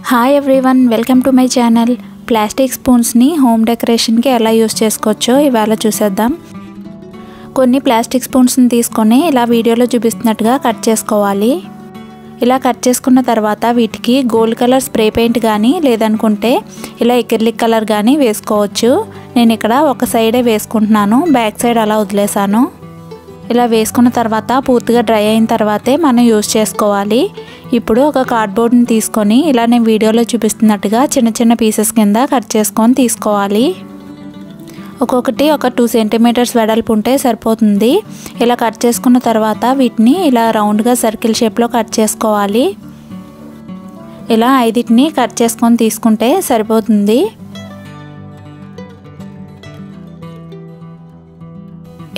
Hi everyone, welcome to my channel. Plastic స్పూన్స్ని home డెకరేషన్కి ఎలా యూస్ చేసుకోవచ్చో ఇవాళ చూసేద్దాం. కొన్ని ప్లాస్టిక్ స్పూన్స్ని తీసుకొని ఇలా వీడియోలో చూపిస్తున్నట్టుగా కట్ చేసుకోవాలి. ఇలా కట్ చేసుకున్న తర్వాత వీటికి గోల్డ్ కలర్ స్ప్రే పెయింట్ కానీ లేదనుకుంటే ఇలా ఎక్రిలిక్ కలర్ కానీ వేసుకోవచ్చు. నేను ఇక్కడ ఒక సైడే వేసుకుంటున్నాను, బ్యాక్ సైడ్ అలా వదిలేసాను. ఇలా వేసుకున్న తర్వాత పూర్తిగా డ్రై అయిన తర్వాతే మనం యూస్ చేసుకోవాలి. ఇప్పుడు ఒక కార్డ్బోర్డ్ని తీసుకొని ఇలా నేను వీడియోలో చూపిస్తున్నట్టుగా చిన్న చిన్న పీసెస్ కింద కట్ చేసుకొని తీసుకోవాలి. ఒక్కొక్కటి ఒక 2 సెంటీమీటర్స్ వెడల్పు ఉంటే సరిపోతుంది. ఇలా కట్ చేసుకున్న తర్వాత వీటిని ఇలా రౌండ్గా సర్కిల్ షేప్లో కట్ చేసుకోవాలి. ఇలా 5ని కట్ చేసుకొని తీసుకుంటే సరిపోతుంది.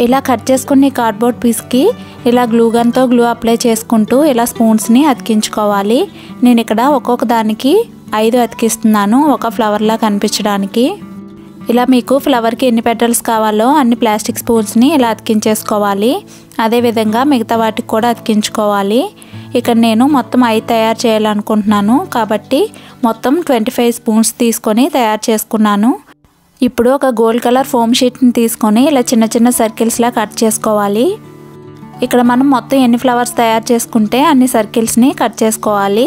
ఇలా కట్ చేసుకున్న కార్డ్బోర్డ్ పీస్కి ఇలా గ్లూ గన్తో గ్లూ అప్లై చేసుకుంటూ ఇలా స్పూన్స్ని అతికించుకోవాలి. నేను ఇక్కడ ఒక్కొక్క దానికి 5 అతికిస్తున్నాను, ఒక ఫ్లవర్లా కనిపించడానికి. ఇలా మీకు ఫ్లవర్కి ఎన్ని పెటల్స్ కావాలో అన్ని ప్లాస్టిక్ స్పూన్స్ని ఇలా అతికించేసుకోవాలి. అదేవిధంగా మిగతా వాటికి కూడా అతికించుకోవాలి. ఇక్కడ నేను మొత్తం 5 తయారు చేయాలనుకుంటున్నాను కాబట్టి మొత్తం 25 స్పూన్స్ తీసుకొని తయారు చేసుకున్నాను. ఇప్పుడు ఒక గోల్డ్ కలర్ ఫోమ్ షీట్ని తీసుకొని ఇలా చిన్న చిన్న సర్కిల్స్లా కట్ చేసుకోవాలి. ఇక్కడ మనం మొత్తం ఎన్ని ఫ్లవర్స్ తయారు చేసుకుంటే అన్ని సర్కిల్స్ని కట్ చేసుకోవాలి.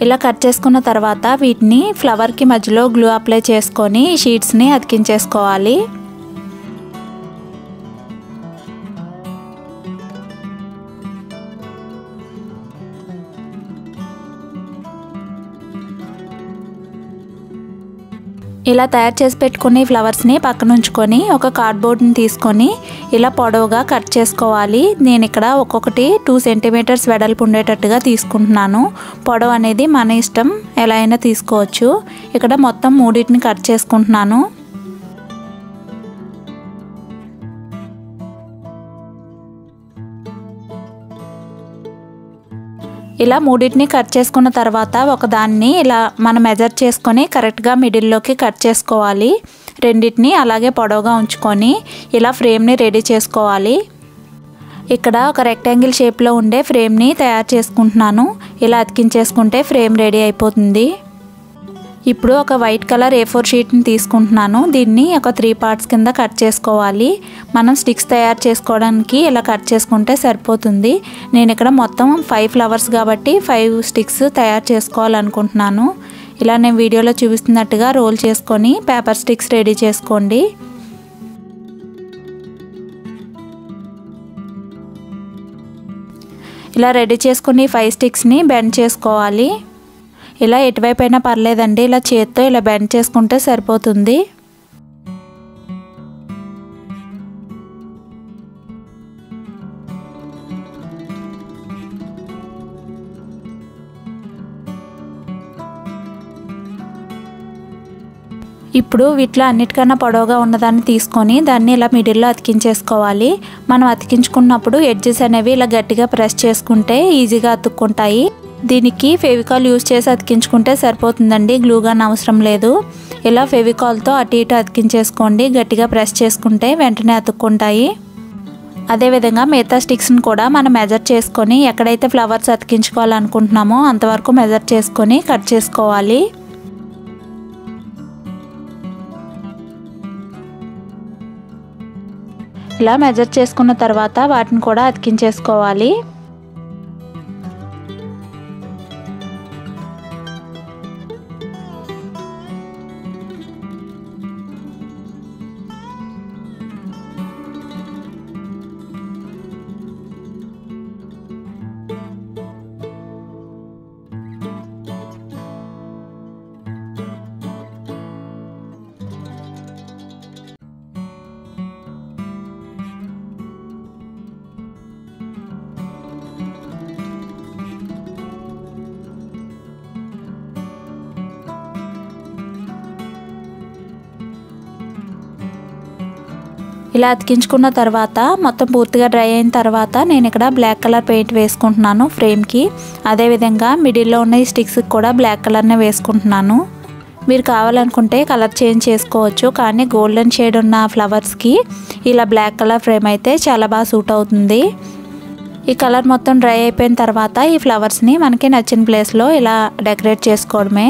ఇలా కట్ చేసుకున్న తర్వాత వీటిని ఫ్లవర్కి మధ్యలో గ్లూ అప్లై చేసుకొని షీట్స్ని అతికించేసుకోవాలి. ఇలా తయారు చేసి పెట్టుకుని ఫ్లవర్స్ని పక్కన ఉంచుకొని ఒక కార్డ్బోర్డ్ని తీసుకొని ఇలా పొడవుగా కట్ చేసుకోవాలి. నేను ఇక్కడ ఒక్కొక్కటి 2 సెంటీమీటర్స్ వెడల్పు ఉండేటట్టుగా తీసుకుంటున్నాను. పొడవు అనేది మన ఇష్టం, ఎలా అయినా తీసుకోవచ్చు. ఇక్కడ మొత్తం 3ని కట్ చేసుకుంటున్నాను. ఇలా 3ని కట్ చేసుకున్న తర్వాత ఒకదాన్ని ఇలా మనం మెజర్ చేసుకొని కరెక్ట్గా మిడిల్లోకి కట్ చేసుకోవాలి. 2ని అలాగే పొడవుగా ఉంచుకొని ఇలా ఫ్రేమ్ని రెడీ చేసుకోవాలి. ఇక్కడ ఒక రెక్టాంగిల్ షేప్లో ఉండే ఫ్రేమ్ని తయారు చేసుకుంటున్నాను. ఇలా అతికించేసుకుంటే ఫ్రేమ్ రెడీ అయిపోతుంది. ఇప్పుడు ఒక వైట్ కలర్ A4 షీట్ని తీసుకుంటున్నాను. దీన్ని ఒక 3 పార్ట్స్ కింద కట్ చేసుకోవాలి. మనం స్టిక్స్ తయారు చేసుకోవడానికి ఇలా కట్ చేసుకుంటే సరిపోతుంది. నేను ఇక్కడ మొత్తం 5 ఫ్లవర్స్ కాబట్టి 5 స్టిక్స్ తయారు చేసుకోవాలనుకుంటున్నాను. ఇలా నేను వీడియోలో చూపిస్తున్నట్టుగా రోల్ చేసుకొని పేపర్ స్టిక్స్ రెడీ చేసుకోండి. ఇలా రెడీ చేసుకుని 5 స్టిక్స్ని బెండ్ చేసుకోవాలి. ఇలా ఎటువైపు అయినా పర్లేదండి, ఇలా చేత్తో ఇలా బెండ్ చేసుకుంటే సరిపోతుంది. ఇప్పుడు వీటిలో అన్నిటికన్నా పొడవుగా ఉన్నదాన్ని తీసుకొని దాన్ని ఇలా మిడిల్లో అతికించేసుకోవాలి. మనం అతికించుకున్నప్పుడు ఎడ్జెస్ అనేవి ఇలా గట్టిగా ప్రెస్ చేసుకుంటే ఈజీగా అతుక్కుంటాయి. దీనికి ఫెవికాల్ యూస్ చేసి అతికించుకుంటే సరిపోతుందండి, గ్లూ గన్ అవసరం లేదు. ఇలా ఫెవికాల్తో అటు ఇటు అతికించేసుకోండి. గట్టిగా ప్రెస్ చేసుకుంటే వెంటనే అతుక్కుంటాయి. అదేవిధంగా మిగతా స్టిక్స్ని కూడా మనం మెజర్ చేసుకొని ఎక్కడైతే ఫ్లవర్స్ అతికించుకోవాలనుకుంటున్నామో అంతవరకు మెజర్ చేసుకొని కట్ చేసుకోవాలి. ఇలా మెజర్ చేసుకున్న తర్వాత వాటిని కూడా అతికించేసుకోవాలి. ఇలా అతికించుకున్న తర్వాత మొత్తం పూర్తిగా డ్రై అయిన తర్వాత నేను ఇక్కడ బ్లాక్ కలర్ పెయింట్ వేసుకుంటున్నాను ఫ్రేమ్కి. అదేవిధంగా మిడిల్లో ఉన్న ఈ స్టిక్స్కి కూడా బ్లాక్ కలర్నే వేసుకుంటున్నాను. మీరు కావాలనుకుంటే కలర్ చేంజ్ చేసుకోవచ్చు, కానీ గోల్డెన్ షేడ్ ఉన్న ఫ్లవర్స్కి ఇలా బ్లాక్ కలర్ ఫ్రేమ్ అయితే చాలా బాగా సూట్ అవుతుంది. ఈ కలర్ మొత్తం డ్రై అయిపోయిన తర్వాత ఈ ఫ్లవర్స్ని మనకి నచ్చిన ప్లేస్లో ఇలా డెకరేట్ చేసుకోవడమే.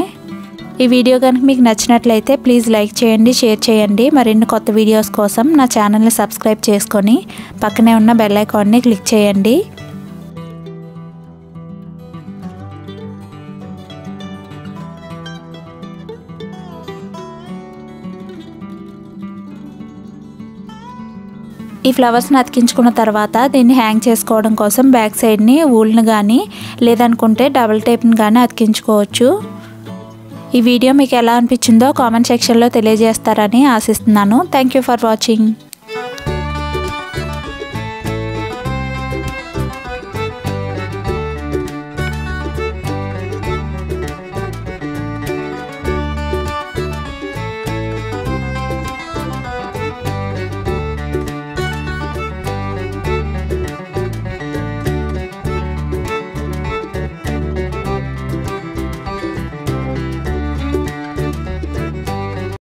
ఈ వీడియో కనుక మీకు నచ్చినట్లయితే ప్లీజ్ లైక్ చేయండి, షేర్ చేయండి. మరిన్ని కొత్త వీడియోస్ కోసం నా ఛానల్ని సబ్స్క్రైబ్ చేసుకొని పక్కనే ఉన్న బెల్ ఐకాన్ని క్లిక్ చేయండి. ఈ ఫ్లవర్స్ని అతికించుకున్న తర్వాత దీన్ని హ్యాంగ్ చేసుకోవడం కోసం బ్యాక్ సైడ్ని వూల్ని కానీ లేదనుకుంటే డబుల్ టేప్ని కానీ అతికించుకోవచ్చు. ఈ వీడియో మీకు ఎలా అనిపించిందో కామెంట్ సెక్షన్లో తెలియజేస్తారని ఆశిస్తున్నాను. Thank you for watching.